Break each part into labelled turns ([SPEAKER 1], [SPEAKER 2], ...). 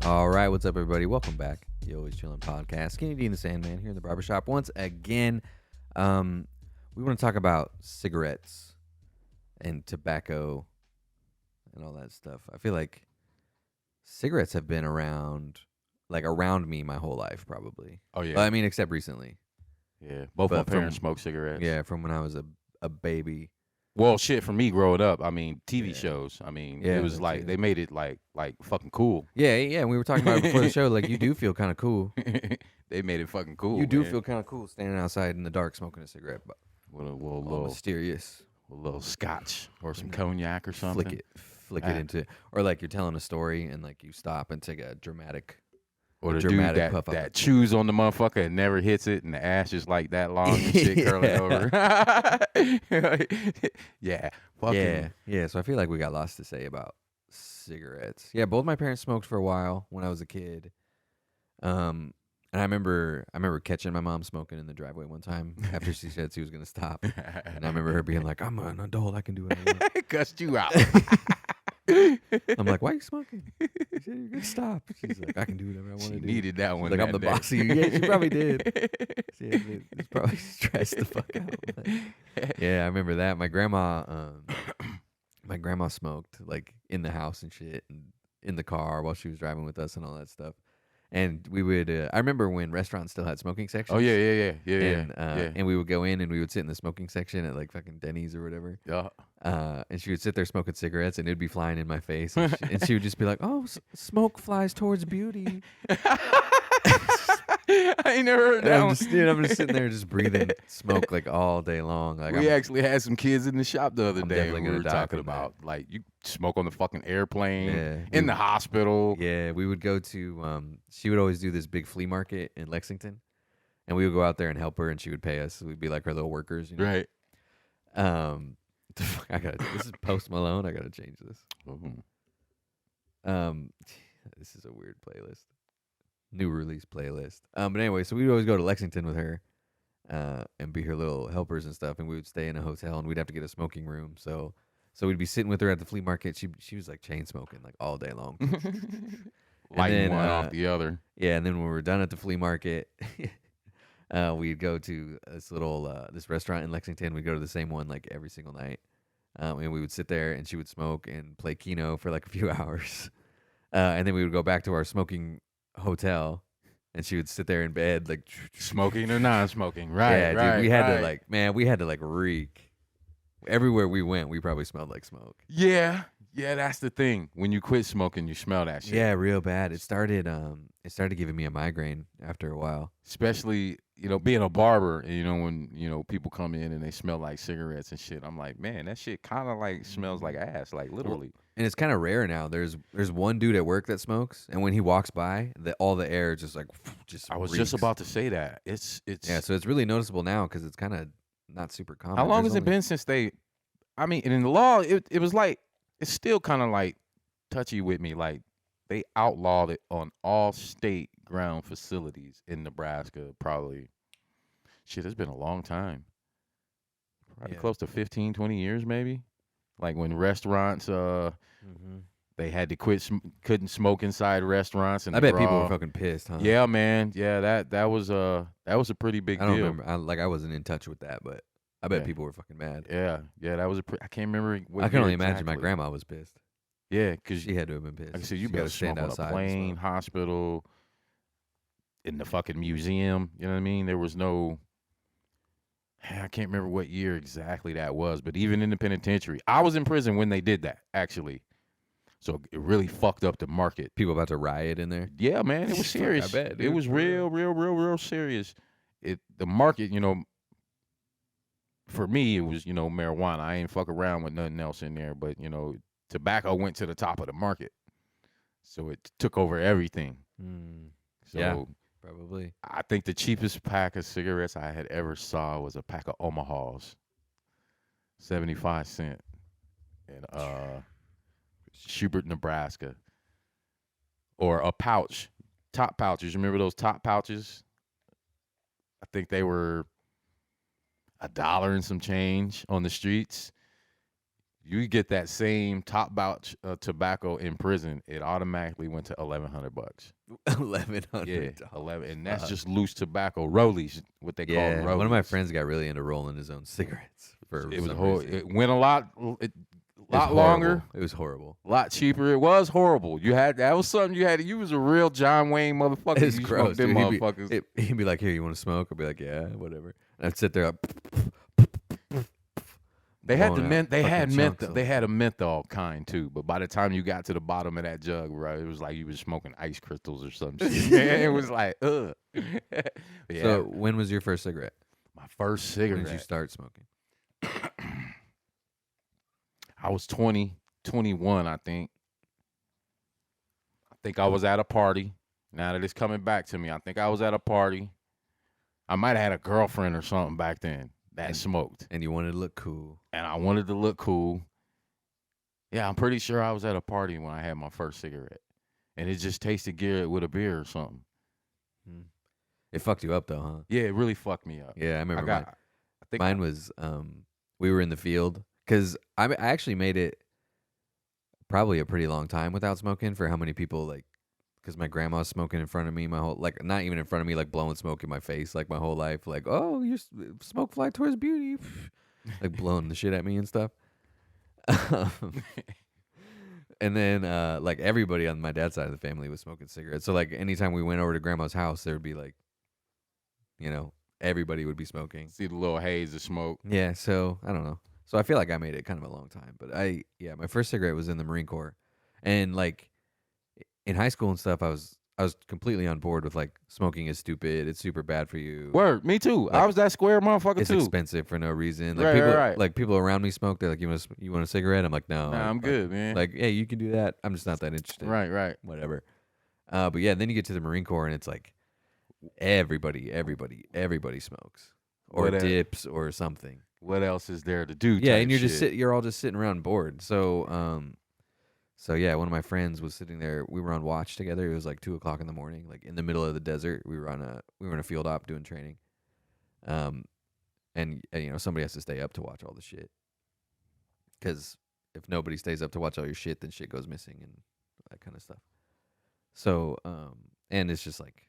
[SPEAKER 1] All right, what's up, everybody? Welcome back. You Always Chillin' Podcast. Skinny D and the Sandman here in the barbershop once again. We want to talk about cigarettes and tobacco and all that stuff. I feel like cigarettes have been around me my whole life, probably.
[SPEAKER 2] Oh yeah,
[SPEAKER 1] Well, I mean, except recently.
[SPEAKER 2] yeah. Both
[SPEAKER 1] But
[SPEAKER 2] my parents smoked cigarettes.
[SPEAKER 1] Yeah, from when I was a baby.
[SPEAKER 2] Well, shit, for me growing up, I mean, TV
[SPEAKER 1] Yeah.
[SPEAKER 2] shows. I mean,
[SPEAKER 1] Yeah,
[SPEAKER 2] it was
[SPEAKER 1] that
[SPEAKER 2] like
[SPEAKER 1] too.
[SPEAKER 2] they made it like fucking cool.
[SPEAKER 1] Yeah. And we were talking about it before the show. Like, you do feel kind of cool.
[SPEAKER 2] They made it fucking cool.
[SPEAKER 1] You do
[SPEAKER 2] man.
[SPEAKER 1] feel kind of cool standing outside in the dark smoking a cigarette. But
[SPEAKER 2] with a
[SPEAKER 1] all mysterious.
[SPEAKER 2] little scotch or some cognac or something.
[SPEAKER 1] Flick it into, or like you're telling a story and like you stop and take a dramatic,
[SPEAKER 2] Or the
[SPEAKER 1] dramatic
[SPEAKER 2] dude
[SPEAKER 1] puff
[SPEAKER 2] that
[SPEAKER 1] out.
[SPEAKER 2] chews on the motherfucker and never hits it, and the ash is like that long and shit curling over. Yeah, fucking.
[SPEAKER 1] Yeah. So I feel like we got lots to say about cigarettes. Yeah, both my parents smoked for a while when I was a kid. And I remember catching my mom smoking in the driveway one time after she said she was gonna stop, and I remember her being like, "I'm an adult, I can do what I want."
[SPEAKER 2] Cussed you out.
[SPEAKER 1] I'm like, "Why are you smoking?" She said, "You're gonna stop." She's like, "I can do whatever I want
[SPEAKER 2] She
[SPEAKER 1] to do."
[SPEAKER 2] needed that
[SPEAKER 1] She's
[SPEAKER 2] one.
[SPEAKER 1] like,
[SPEAKER 2] that
[SPEAKER 1] "I'm the
[SPEAKER 2] day.
[SPEAKER 1] boss of you." Yeah, she probably did. It's probably stressed the fuck out. Yeah, I remember that. My grandma smoked like in the house and shit, and in the car while she was driving with us and all that stuff. And we would, I remember when restaurants still had smoking sections.
[SPEAKER 2] Oh yeah.
[SPEAKER 1] And we would go in and we would sit in the smoking section at like fucking Denny's or whatever.
[SPEAKER 2] Yeah.
[SPEAKER 1] And she would sit there smoking cigarettes, and it'd be flying in my face, and she would just be like, "Oh, smoke flies towards beauty."
[SPEAKER 2] I ain't never heard
[SPEAKER 1] And
[SPEAKER 2] that
[SPEAKER 1] I'm
[SPEAKER 2] one.
[SPEAKER 1] just sitting there just breathing smoke like all day long. Like
[SPEAKER 2] We actually had some kids in the shop the other
[SPEAKER 1] I'm
[SPEAKER 2] day.
[SPEAKER 1] definitely
[SPEAKER 2] We
[SPEAKER 1] gonna
[SPEAKER 2] were
[SPEAKER 1] die
[SPEAKER 2] talking
[SPEAKER 1] from that.
[SPEAKER 2] about like you smoke on the fucking airplane,
[SPEAKER 1] Yeah,
[SPEAKER 2] in the hospital.
[SPEAKER 1] Yeah, we would go to. She would always do this big flea market in Lexington, and we would go out there and help her, and she would pay us. We'd be like her little workers, you know?
[SPEAKER 2] Right.
[SPEAKER 1] This is Post Malone. I gotta change this.
[SPEAKER 2] Mhm.
[SPEAKER 1] This is a weird playlist, new release playlist. But anyway, so we'd always go to Lexington with her, and be her little helpers and stuff, and we would stay in a hotel, and we'd have to get a smoking room. So we'd be sitting with her at the flea market. She was like chain smoking like all day long.
[SPEAKER 2] Lighting
[SPEAKER 1] then,
[SPEAKER 2] one off the other.
[SPEAKER 1] Yeah, and then when we were done at the flea market, we'd go to this little this restaurant in Lexington. We'd go to the same one like every single night, and we would sit there, and she would smoke and play Keno for like a few hours, and then we would go back to our smoking hotel, and she would sit there in bed like
[SPEAKER 2] Smoking or non-smoking. Right.
[SPEAKER 1] Yeah,
[SPEAKER 2] right.
[SPEAKER 1] dude, we had
[SPEAKER 2] right.
[SPEAKER 1] we had to like reek. Everywhere we went, we probably smelled like smoke.
[SPEAKER 2] Yeah. Yeah, that's the thing. When you quit smoking, you smell that shit.
[SPEAKER 1] Yeah, real bad. It started giving me a migraine after a while.
[SPEAKER 2] Especially, being a barber, and when, people come in and they smell like cigarettes and shit, I'm like, man, that shit kind of like smells like ass, like literally.
[SPEAKER 1] And it's kind of rare now. There's one dude at work that smokes, and when he walks by, all the air just like
[SPEAKER 2] I was
[SPEAKER 1] reeks.
[SPEAKER 2] just about to say that. It's
[SPEAKER 1] Yeah, so it's really noticeable now because it's kind of not super common.
[SPEAKER 2] How long has it been since they? I mean, and in the law, it was like it's still kind of like touchy with me. Like they outlawed it on all state ground facilities in Nebraska. Probably, shit, it's been a long time. Probably close to 15, 20 years, maybe. Like when restaurants, they had to couldn't smoke inside restaurants. And
[SPEAKER 1] I bet people were fucking pissed, huh?
[SPEAKER 2] Yeah, man. Yeah, that was a pretty big deal.
[SPEAKER 1] I don't remember. I wasn't in touch with that, but I bet people were fucking mad.
[SPEAKER 2] Yeah, that was I can't remember.
[SPEAKER 1] I can only imagine my grandma was pissed.
[SPEAKER 2] Yeah, because
[SPEAKER 1] she had to have been pissed.
[SPEAKER 2] Like I said, you
[SPEAKER 1] got
[SPEAKER 2] better smoke on a plane, hospital, in the fucking museum. You know what I mean? There was no. I can't remember what year exactly that was, but even in the penitentiary, I was in prison when they did that. Actually, so it really fucked up the market.
[SPEAKER 1] People about to riot in there.
[SPEAKER 2] Yeah, man, it was serious.
[SPEAKER 1] I bet, dude.
[SPEAKER 2] It was real serious. The market, for me, it was marijuana. I ain't fuck around with nothing else in there, but tobacco went to the top of the market, so it took over everything. So
[SPEAKER 1] yeah, probably.
[SPEAKER 2] I think the cheapest pack of cigarettes I had ever saw was a pack of Omahas, 75 cents, in Schubert, Nebraska, or a pouch, top pouches. Remember those top pouches? I think they were $1 and some change on the streets. You get that same top pouch tobacco in prison, it automatically went to $1,100.
[SPEAKER 1] $1,100.
[SPEAKER 2] Yeah, 11, and that's just loose tobacco, rollies, what they call rollies.
[SPEAKER 1] One of my friends got really into rolling his own cigarettes.
[SPEAKER 2] It was
[SPEAKER 1] some
[SPEAKER 2] horrible.
[SPEAKER 1] reason.
[SPEAKER 2] It went a lot
[SPEAKER 1] It was
[SPEAKER 2] longer.
[SPEAKER 1] horrible. It was horrible.
[SPEAKER 2] A lot cheaper. It was horrible. That was something you had. You was a real John Wayne motherfucker.
[SPEAKER 1] It's
[SPEAKER 2] you
[SPEAKER 1] gross,
[SPEAKER 2] them
[SPEAKER 1] dude.
[SPEAKER 2] motherfuckers.
[SPEAKER 1] He'd be like, "Here, you want to smoke?" I'd be like, "Yeah, whatever." And I'd sit there.
[SPEAKER 2] They had
[SPEAKER 1] chunks
[SPEAKER 2] they had a menthol kind too, but by the time you got to the bottom of that jug, right, it was like you was smoking ice crystals or some shit. It was like, ugh. Yeah.
[SPEAKER 1] So when was your first cigarette?
[SPEAKER 2] My first
[SPEAKER 1] When
[SPEAKER 2] cigarette.
[SPEAKER 1] did you start smoking?
[SPEAKER 2] I was 21, I think. I think I was at a party. Now that it's coming back to me, I think I was at a party. I might have had a girlfriend or something back then that smoked.
[SPEAKER 1] And you wanted to look cool.
[SPEAKER 2] And I wanted to look cool. Yeah, I'm pretty sure I was at a party when I had my first cigarette. And it just tasted good with a beer or something.
[SPEAKER 1] It fucked you up though, huh?
[SPEAKER 2] Yeah, it really fucked me up.
[SPEAKER 1] Yeah, I remember mine was we were in the field because I actually made it probably a pretty long time without smoking for how many people like because my grandma was smoking in front of me my whole like not even in front of me like blowing smoke in my face like my whole life like oh you smoke fly towards beauty like blowing the shit at me and stuff. And then like everybody on my dad's side of the family was smoking cigarettes. So like anytime we went over to grandma's house, there would be like, you know, everybody would be smoking.
[SPEAKER 2] See the little haze of smoke.
[SPEAKER 1] Yeah, so I don't know. So I feel like I made it kind of a long time. But my first cigarette was in the Marine Corps. And like in high school and stuff, I was completely on board with like smoking is stupid. It's super bad for you.
[SPEAKER 2] Word, me too.
[SPEAKER 1] Like,
[SPEAKER 2] I was that square motherfucker
[SPEAKER 1] it's
[SPEAKER 2] too.
[SPEAKER 1] expensive for no reason. Like
[SPEAKER 2] Right.
[SPEAKER 1] like people around me smoke. They're like, you want a cigarette? I'm like, no.
[SPEAKER 2] Nah, I'm good, man.
[SPEAKER 1] Like, yeah, you can do that. I'm just not that interested.
[SPEAKER 2] Right.
[SPEAKER 1] Whatever. But yeah, then you get to the Marine Corps and it's like everybody smokes or dips or something.
[SPEAKER 2] What else is there to do?
[SPEAKER 1] Yeah, and you're all just sitting around bored. So yeah, one of my friends was sitting there. We were on watch together. It was like 2:00 in the morning, like in the middle of the desert. We were in a field op doing training. And you know somebody has to stay up to watch all the shit. Because if nobody stays up to watch all your shit, then shit goes missing and that kind of stuff. So and it's just like,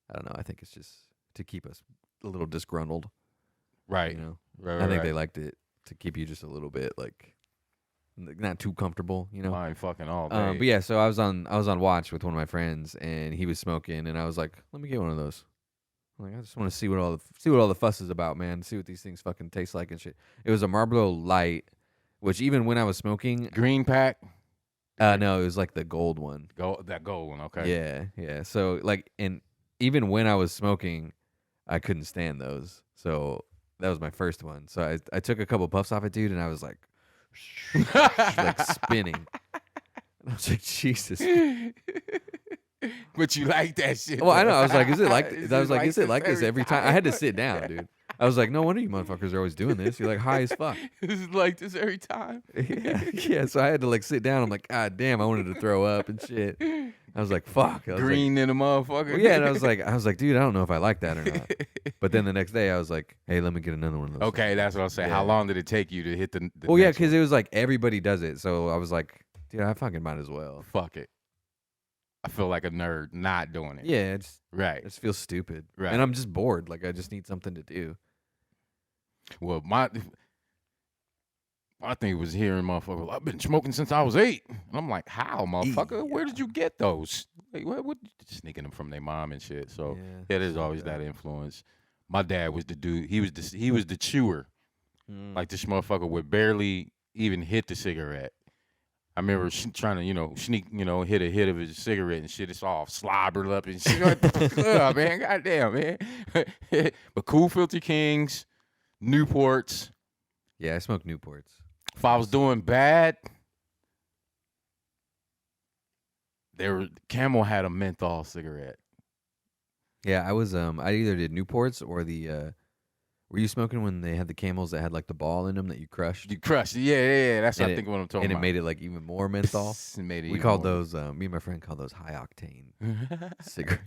[SPEAKER 1] I don't know. I think it's just to keep us a little disgruntled.
[SPEAKER 2] Right.
[SPEAKER 1] You know.
[SPEAKER 2] Right.
[SPEAKER 1] I think they liked it to keep you just a little bit like not too comfortable, you know.
[SPEAKER 2] Mind fucking all day.
[SPEAKER 1] But yeah, so I was on watch with one of my friends, and he was smoking, and I was like, "Let me get one of those." I'm like, I just want to see what all the fuss is about, man. See what these things fucking taste like and shit. It was a Marlboro Light, which even when I was smoking,
[SPEAKER 2] green pack.
[SPEAKER 1] No, it was like the gold one.
[SPEAKER 2] That gold one, okay.
[SPEAKER 1] Yeah. So like, and even when I was smoking, I couldn't stand those. So that was my first one. So I took a couple puffs off it, dude, and I was like. Like spinning. And I was like, Jesus.
[SPEAKER 2] But you like that shit.
[SPEAKER 1] Well, I know. I was like, is it like this every time? I had to
[SPEAKER 2] time?
[SPEAKER 1] sit down, dude. I was like, no wonder you motherfuckers are always doing this. You're like high as fuck.
[SPEAKER 2] This is like this every time.
[SPEAKER 1] Yeah. So I had to like sit down. I'm like, God damn, I wanted to throw up and shit. I was like, fuck.
[SPEAKER 2] Green in a motherfucker.
[SPEAKER 1] Well, yeah, and I was like, dude, I don't know if I like that or not. But then the next day, I was like, hey, let me get another one of those.
[SPEAKER 2] Okay, that's what I'm saying.
[SPEAKER 1] Yeah.
[SPEAKER 2] How long did it take you to hit the
[SPEAKER 1] well, yeah,
[SPEAKER 2] next
[SPEAKER 1] because
[SPEAKER 2] one?
[SPEAKER 1] it was like everybody does it. So I was like, dude, I fucking might as well.
[SPEAKER 2] Fuck it. I feel like a nerd not doing it.
[SPEAKER 1] Yeah, it
[SPEAKER 2] Right.
[SPEAKER 1] just feels stupid.
[SPEAKER 2] Right.
[SPEAKER 1] And I'm just bored. Like, I just need something to do.
[SPEAKER 2] Well, my thing was hearing motherfucker, I've been smoking since I was 8. And I'm like, how, motherfucker?
[SPEAKER 1] Yeah.
[SPEAKER 2] Where did you get those? Like, what sneaking them from their mom and shit. So yeah, there's always that influence. My dad was the dude. He was the chewer. Like this motherfucker would barely even hit the cigarette. I remember trying to, sneak, hit a hit of his cigarette and shit. It's all slobbered up and shit. Man, goddamn, man. But Cool Filter Kings, Newports.
[SPEAKER 1] Yeah, I smoke Newports.
[SPEAKER 2] If I was doing bad, Camel had a menthol cigarette.
[SPEAKER 1] Yeah, I was I either did Newports or the were you smoking when they had the Camels that had like the ball in them that you crushed?
[SPEAKER 2] You crushed it. Yeah. That's what I think what I'm talking
[SPEAKER 1] about. And
[SPEAKER 2] about.
[SPEAKER 1] it made it like even more menthol. We called those me and my friend called those high octane cigarettes.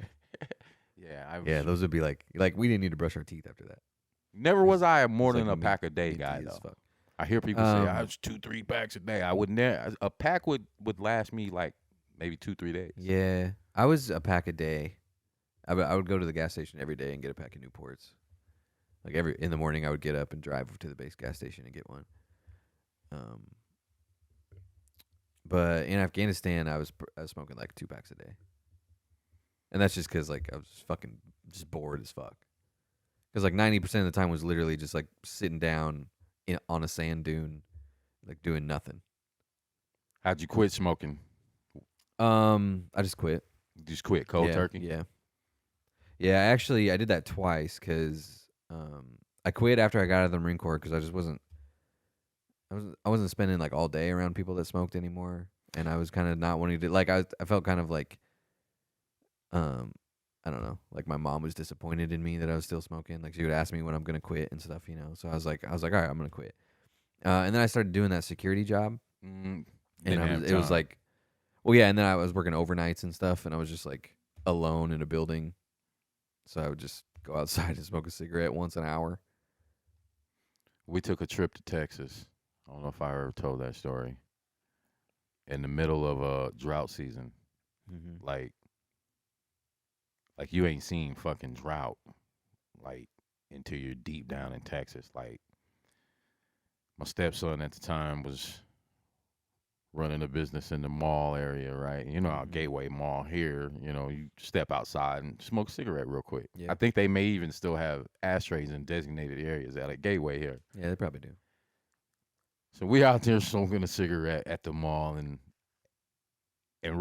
[SPEAKER 1] Yeah, those would be like we didn't need to brush our teeth after that.
[SPEAKER 2] Never was I more than
[SPEAKER 1] like
[SPEAKER 2] a pack a day guy though.
[SPEAKER 1] Fuck.
[SPEAKER 2] I hear people say I was 2-3 packs a day. I would never. A pack would last me like maybe 2-3 days.
[SPEAKER 1] Yeah, I was a pack a day. I would go to the gas station every day and get a pack of Newports. Like in the morning, I would get up and drive to the base gas station and get one. But in Afghanistan, I was smoking like 2 packs a day, and that's just because like I was fucking just bored as fuck. Because like 90% of the time was literally just like sitting down on a sand dune, like doing nothing.
[SPEAKER 2] How'd you quit smoking?
[SPEAKER 1] I just quit.
[SPEAKER 2] Just quit cold turkey.
[SPEAKER 1] Yeah. Actually, I did that twice because I quit after I got out of the Marine Corps because I just wasn't. I wasn't spending like all day around people that smoked anymore, and I was kind of not wanting to. Like I felt kind of like, I don't know, like my mom was disappointed in me that I was still smoking. Like she would ask me when I'm gonna quit and stuff, So I was like, all right, I'm gonna quit. And then I started doing that security job, and it was like, well, yeah. And then I was working overnights and stuff, and I was just like alone in a building, so I would just go outside and smoke a cigarette once an hour.
[SPEAKER 2] We took a trip to Texas. I don't know if I ever told that story. In the middle of a drought season, like you ain't seen fucking drought, like until you're deep down in Texas. Like my stepson at the time was running a business in the mall area, right? Our Gateway Mall here. You step outside and smoke a cigarette real quick.
[SPEAKER 1] Yeah.
[SPEAKER 2] I think they may even still have ashtrays in designated areas at a Gateway here.
[SPEAKER 1] Yeah, they probably do.
[SPEAKER 2] So we out there smoking a cigarette at the mall, and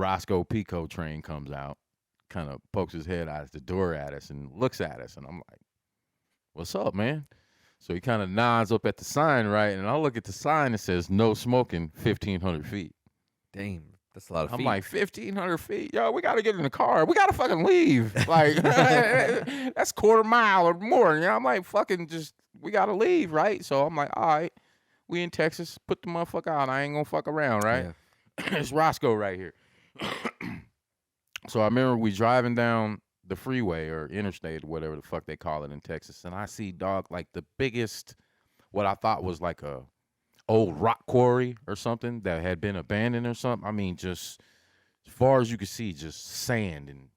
[SPEAKER 2] Roscoe Pico train comes out, kind of pokes his head out the door at us and looks at us, and I'm like, "What's up, man?" So he kind of nods up at the sign, right? And I look at the sign that says "No smoking, 1,500 feet."
[SPEAKER 1] Damn, that's a lot of feet.
[SPEAKER 2] I'm like, 1,500 feet? Yo, we got to get in the car. We got to fucking leave. Like, that's quarter mile or more. I'm like, fucking we got to leave, right? So I'm like, all right. We in Texas, put the motherfucker out. I ain't gonna fuck around, right? Yeah. It's Roscoe right here. So I remember we driving down the freeway or interstate or whatever the fuck they call it in Texas, and I see, dog, like the biggest, what I thought was like a old rock quarry or something that had been abandoned or something. I mean, just as far as you could see, just sand and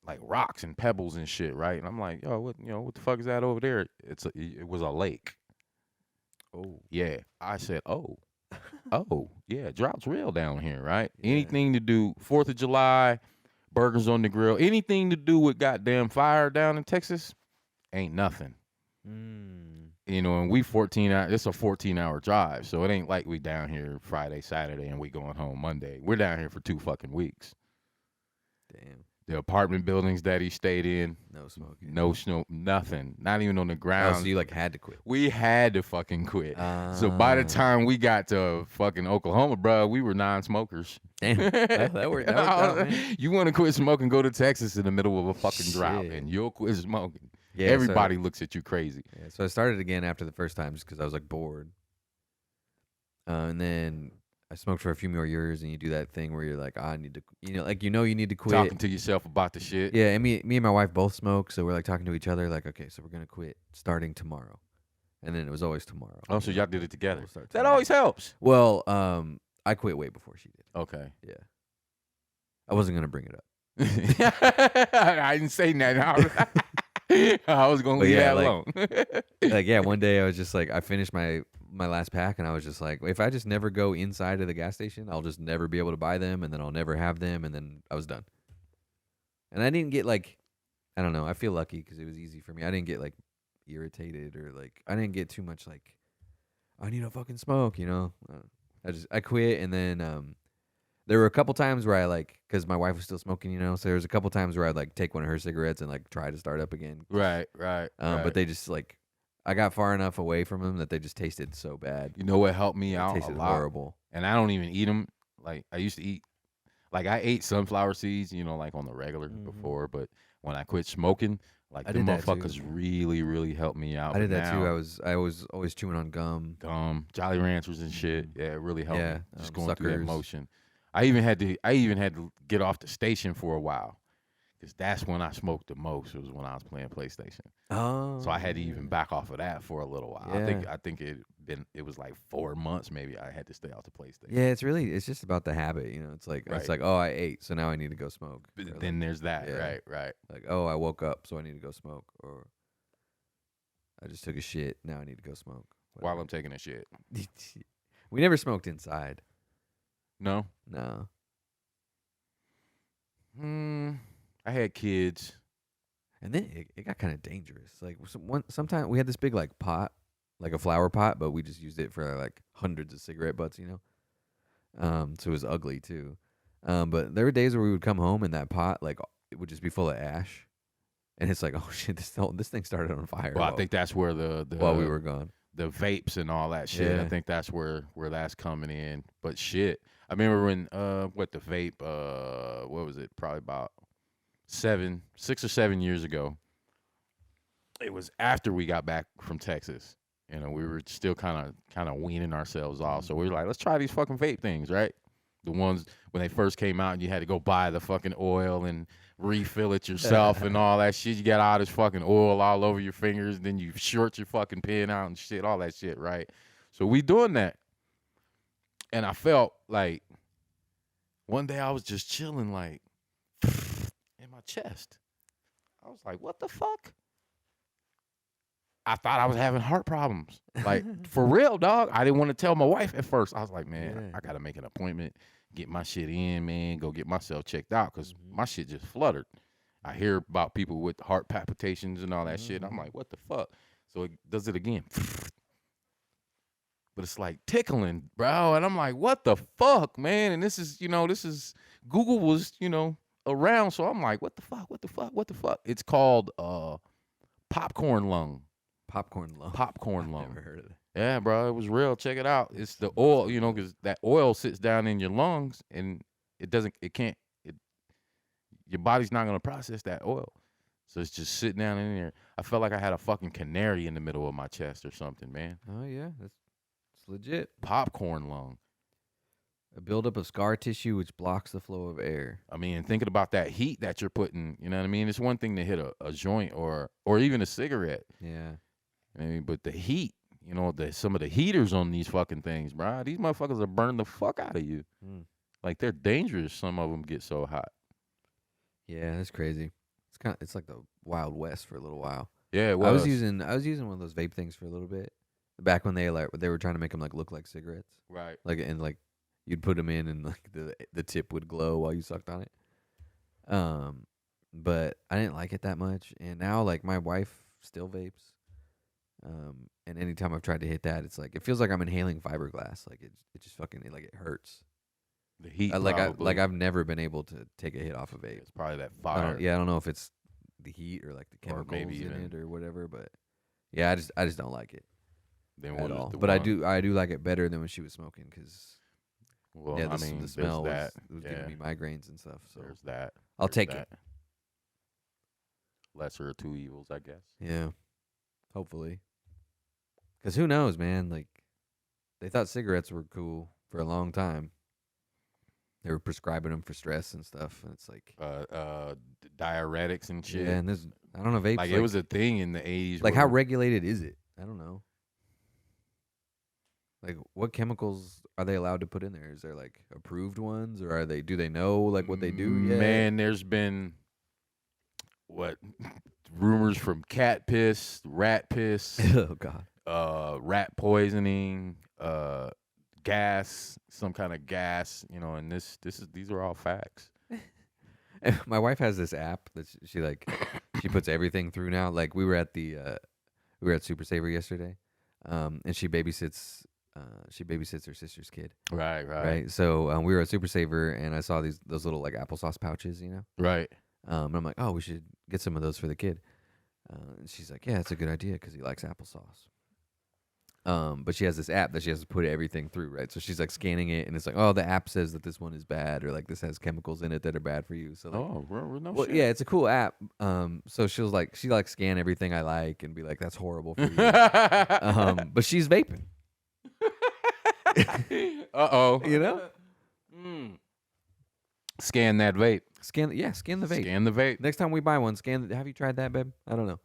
[SPEAKER 2] like rocks and pebbles and shit, right? And I'm like, yo, what the fuck is that over there? It was a lake. Oh, yeah. I said, oh, yeah, drought's real down here, right? Yeah. Anything to do, 4th of July, burgers on the grill, anything to do with goddamn fire down in Texas, ain't nothing. And we 14 hours, it's a 14-hour drive, so it ain't like we down here Friday, Saturday, and we going home Monday. We're down here for 2 fucking weeks.
[SPEAKER 1] Damn.
[SPEAKER 2] The apartment buildings that he stayed in.
[SPEAKER 1] No smoking.
[SPEAKER 2] No snow, nothing. Not even on the ground.
[SPEAKER 1] Oh, so you had to quit.
[SPEAKER 2] We had to fucking quit. So by the time we got to fucking Oklahoma, bro, we were non-smokers.
[SPEAKER 1] Damn. That worked out, man.
[SPEAKER 2] You want to quit smoking, go to Texas in the middle of a fucking drought, and you'll quit smoking. Yeah, everybody looks at you crazy.
[SPEAKER 1] Yeah, so I started again after the first time just because I was like bored. And then I smoked for a few more years, and you do that thing where you're like, I need to, you need to quit.
[SPEAKER 2] Talking to yourself about the shit.
[SPEAKER 1] Yeah, and me and my wife both smoke, so we're like talking to each other, like, okay, so we're gonna quit starting tomorrow, and then it was always tomorrow.
[SPEAKER 2] Oh, so y'all did it together.
[SPEAKER 1] That
[SPEAKER 2] always helps.
[SPEAKER 1] Well, I quit way before she did.
[SPEAKER 2] Okay.
[SPEAKER 1] Yeah. I wasn't gonna bring it up.
[SPEAKER 2] I didn't say that. I was gonna leave that alone.
[SPEAKER 1] One day I was just like, I finished my last pack, and I was just like, if I just never go inside of the gas station, I'll just never be able to buy them, and then I'll never have them, and then I was done. And I didn't get I don't know, I feel lucky because it was easy for me. I didn't get irritated or I didn't get too much I need a fucking smoke, I quit, and then there were a couple times where I because my wife was still smoking, so there was a couple times where I'd take one of her cigarettes and try to start up again.
[SPEAKER 2] Right.
[SPEAKER 1] But they just I got far enough away from them that they just tasted so bad.
[SPEAKER 2] You know what helped me out
[SPEAKER 1] tasted
[SPEAKER 2] a lot?
[SPEAKER 1] Horrible.
[SPEAKER 2] And I don't even eat them. I used to eat, I ate sunflower seeds, on the regular before. But when I quit smoking, the motherfuckers really, really helped me out.
[SPEAKER 1] I did that too. I was always chewing on gum,
[SPEAKER 2] Jolly Ranchers and shit. Yeah, it really helped me. Just going through that motion. I even had to get off the station for a while. Because that's when I smoked the most. It was when I was playing PlayStation.
[SPEAKER 1] Oh.
[SPEAKER 2] So I had to even back off of that for a little while.
[SPEAKER 1] Yeah.
[SPEAKER 2] I think it then it was like 4 months maybe I had to stay off the PlayStation.
[SPEAKER 1] Yeah, it's just about the habit, you know. It's like
[SPEAKER 2] Right.
[SPEAKER 1] oh, I ate, so now I need to go smoke.
[SPEAKER 2] But
[SPEAKER 1] Or
[SPEAKER 2] then
[SPEAKER 1] like,
[SPEAKER 2] there's that,
[SPEAKER 1] yeah,
[SPEAKER 2] right.
[SPEAKER 1] like oh, I woke up, so I need to go smoke, or I just took a shit, now I need to go smoke.
[SPEAKER 2] While
[SPEAKER 1] Whatever.
[SPEAKER 2] I'm taking a shit.
[SPEAKER 1] We never smoked inside.
[SPEAKER 2] No.
[SPEAKER 1] No.
[SPEAKER 2] I had kids.
[SPEAKER 1] And then it got kind of dangerous. Like sometimes we had this big like pot, like a flower pot, but we just used it for like hundreds of cigarette butts, you know. So it was ugly too. But there were days where we would come home and that pot like it would just be full of ash, and it's like, oh shit, this thing started on fire.
[SPEAKER 2] Well, I think that's where the
[SPEAKER 1] while we were gone.
[SPEAKER 2] The vapes and all that shit.
[SPEAKER 1] Yeah.
[SPEAKER 2] I think that's where that's coming in. But shit, I remember when what the vape what was it? Probably about 6 or 7 years ago. It was after we got back from Texas. You know, we were still kind of weaning ourselves off. So we were like, let's try these fucking vape things, right? The ones when they first came out, and you had to go buy the fucking oil and refill it yourself and all that shit. You got all this fucking oil all over your fingers, and then you short your fucking pen out and shit, all that shit, right? So we doing that. And I felt like one day I was just chilling like in my chest. I was like, what the fuck? I thought I was having heart problems. Like, for real, dog. I didn't want to tell my wife at first. I was like, man, I got to make an appointment, get my shit in, man, go get myself checked out because my shit just fluttered. I hear about people with heart palpitations and all that shit. I'm like, what the fuck? So it does it again. But it's like tickling, bro. And I'm like, what the fuck, man? And this is Google was, around. So I'm like, what the fuck? It's called popcorn lung.
[SPEAKER 1] Popcorn lung.
[SPEAKER 2] Popcorn lung.
[SPEAKER 1] Never heard of it.
[SPEAKER 2] Yeah, bro, it was real. Check it out. It's the oil, because that oil sits down in your lungs and your body's not gonna process that oil. So it's just sitting down in there. I felt like I had a fucking canary in the middle of my chest or something, man.
[SPEAKER 1] Oh yeah, it's legit.
[SPEAKER 2] Popcorn lung.
[SPEAKER 1] A buildup of scar tissue which blocks the flow of air.
[SPEAKER 2] I mean, thinking about that heat that you're putting, you know what I mean? It's one thing to hit a joint or even a cigarette.
[SPEAKER 1] Yeah.
[SPEAKER 2] I mean, but the heat, some of the heaters on these fucking things, bro, these motherfuckers will burn the fuck out of you. Like, they're dangerous. Some of them get so hot.
[SPEAKER 1] Yeah, that's crazy. It's like the Wild West for a little while.
[SPEAKER 2] Yeah, it was.
[SPEAKER 1] I was using one of those vape things for a little bit. Back when they were trying to make them like look like cigarettes.
[SPEAKER 2] Right.
[SPEAKER 1] Like and like you'd put them in and like the tip would glow while you sucked on it. But I didn't like it that much, and now like my wife still vapes. And anytime I've tried to hit that, it's like it feels like I'm inhaling fiberglass. Like it just fucking it hurts.
[SPEAKER 2] The heat,
[SPEAKER 1] I've never been able to take a hit off of vape.
[SPEAKER 2] It's probably that fire.
[SPEAKER 1] I don't know if it's the heat or like the chemicals in it or whatever, but yeah, I just don't like it at all. But I do like it better than when she was smoking because the smell was giving me migraines and stuff. So
[SPEAKER 2] there's that.
[SPEAKER 1] I'll take it.
[SPEAKER 2] Lesser of two evils, I guess.
[SPEAKER 1] Yeah, hopefully. Because who knows, man? Like they thought cigarettes were cool for a long time. They were prescribing them for stress and stuff, and it's like
[SPEAKER 2] diuretics and shit.
[SPEAKER 1] Yeah, and I don't know, vapes.
[SPEAKER 2] Like it was a thing in the 80s.
[SPEAKER 1] Like how regulated is it? I don't know. Like what chemicals are they allowed to put in there? Is there like approved ones, or do they know like what they do yet?
[SPEAKER 2] Man, there's been rumors from cat piss, rat piss.
[SPEAKER 1] Oh God.
[SPEAKER 2] Rat poisoning, gas, some kind of gas, and these are all facts.
[SPEAKER 1] My wife has this app that she puts everything through now. Like we were at Super Saver yesterday, and she babysits her sister's kid.
[SPEAKER 2] Right.
[SPEAKER 1] So we were at Super Saver, and I saw those little like applesauce pouches,
[SPEAKER 2] Right.
[SPEAKER 1] And I'm like, oh, we should get some of those for the kid. And she's like, yeah, it's a good idea because he likes applesauce. But she has this app that she has to put everything through, right? So she's like scanning it, and it's like, oh, the app says that this one is bad, or like this has chemicals in it that are bad for you. So
[SPEAKER 2] like,
[SPEAKER 1] shit. Yeah, it's a cool app. So she scan everything I like and be like, that's horrible for you. But she's vaping. You know?
[SPEAKER 2] Scan that vape.
[SPEAKER 1] Scan the vape.
[SPEAKER 2] Scan the vape.
[SPEAKER 1] Next time we buy one, have you tried that, babe? I don't know.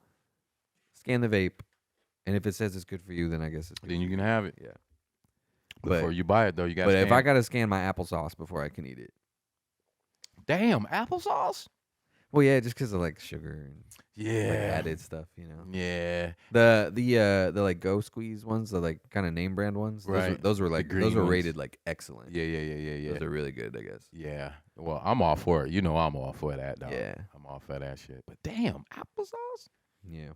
[SPEAKER 1] Scan the vape. And if it says it's good for you, then I guess it's good
[SPEAKER 2] Then
[SPEAKER 1] for
[SPEAKER 2] you can have it.
[SPEAKER 1] Yeah.
[SPEAKER 2] Before you buy it, though, you got to
[SPEAKER 1] But
[SPEAKER 2] scan.
[SPEAKER 1] if I gotta scan my applesauce before I can eat it,
[SPEAKER 2] Damn, applesauce?
[SPEAKER 1] well, yeah, just because of like sugar and
[SPEAKER 2] Yeah.
[SPEAKER 1] like added stuff,
[SPEAKER 2] Yeah.
[SPEAKER 1] The like Go Squeeze ones, the like kind of name brand ones,
[SPEAKER 2] Right.
[SPEAKER 1] Those were
[SPEAKER 2] The
[SPEAKER 1] like
[SPEAKER 2] green
[SPEAKER 1] those were
[SPEAKER 2] ones.
[SPEAKER 1] rated like excellent.
[SPEAKER 2] Yeah.
[SPEAKER 1] Those are really good, I guess.
[SPEAKER 2] Yeah. Well, I'm all for it. You know I'm all for that, dog.
[SPEAKER 1] Yeah.
[SPEAKER 2] I'm all for that shit. But damn, applesauce?
[SPEAKER 1] Yeah.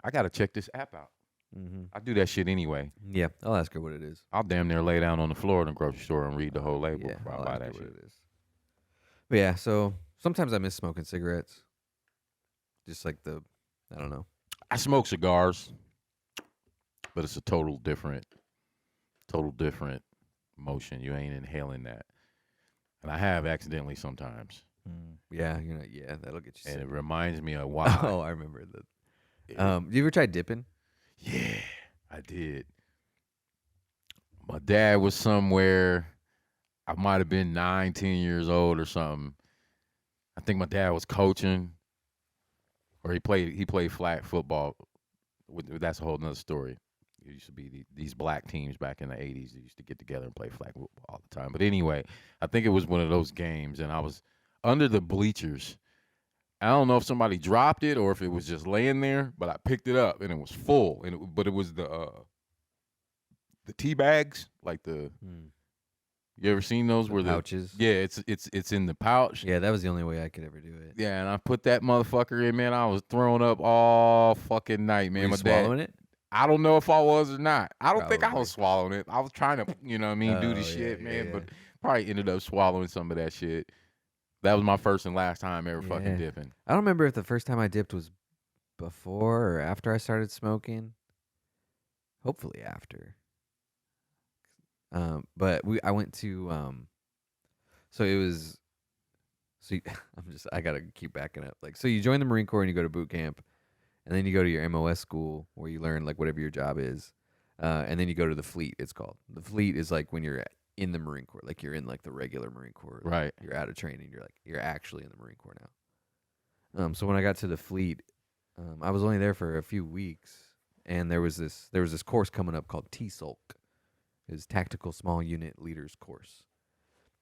[SPEAKER 2] I got to check this app out.
[SPEAKER 1] Mm-hmm.
[SPEAKER 2] I do that shit anyway.
[SPEAKER 1] Yeah. I'll ask her what it is.
[SPEAKER 2] I'll damn near lay down on the floor in the grocery store and read the whole label
[SPEAKER 1] Yeah.
[SPEAKER 2] before
[SPEAKER 1] I'll
[SPEAKER 2] I buy
[SPEAKER 1] ask her
[SPEAKER 2] that
[SPEAKER 1] what
[SPEAKER 2] shit.
[SPEAKER 1] it is. But yeah, so sometimes I miss smoking cigarettes. Just like I don't know.
[SPEAKER 2] I smoke cigars, but it's a total different motion. You ain't inhaling that. And I have accidentally sometimes.
[SPEAKER 1] Yeah, yeah, that'll get you
[SPEAKER 2] And
[SPEAKER 1] sick.
[SPEAKER 2] it reminds me of why.
[SPEAKER 1] Oh, I remember that. You ever tried dipping?
[SPEAKER 2] Yeah, I did. My dad was somewhere. I might have been 9, 10 years old or something. I think my dad was coaching, or he played flag football. That's a whole nother story. It used to be these black teams back in the 80s. They used to get together and play flag football all the time. But anyway, I think it was one of those games, and I was under the bleachers. I don't know if somebody dropped it or if it was just laying there, but I picked it up and it was full. But it was the tea bags, like the. You ever seen those where
[SPEAKER 1] pouches?
[SPEAKER 2] Yeah, it's in the pouch.
[SPEAKER 1] Yeah, that was the only way I could ever do it.
[SPEAKER 2] Yeah, and I put that motherfucker in, man. I was throwing up all fucking night, man.
[SPEAKER 1] Were you
[SPEAKER 2] My
[SPEAKER 1] swallowing
[SPEAKER 2] dad,
[SPEAKER 1] it?
[SPEAKER 2] I don't know if I was or not. I don't think I
[SPEAKER 1] Probably.
[SPEAKER 2] was swallowing it. I was trying to, do the
[SPEAKER 1] Oh,
[SPEAKER 2] shit,
[SPEAKER 1] yeah,
[SPEAKER 2] man.
[SPEAKER 1] yeah.
[SPEAKER 2] But probably ended up swallowing some of that shit. That was my first and last time ever fucking
[SPEAKER 1] Yeah.
[SPEAKER 2] dipping.
[SPEAKER 1] I don't remember if the first time I dipped was before or after I started smoking. Hopefully after. But I went to so it was. So I gotta keep backing up. Like, so you join the Marine Corps and you go to boot camp, and then you go to your MOS school where you learn like whatever your job is, and then you go to the fleet. It's called the fleet is like when you're in the Marine Corps, like you're in like the regular Marine Corps, like
[SPEAKER 2] Right.
[SPEAKER 1] You're out of training. You're actually in the Marine Corps now. So when I got to the fleet, I was only there for a few weeks, and there was this course coming up called TSULC, is Tactical Small Unit Leaders Course,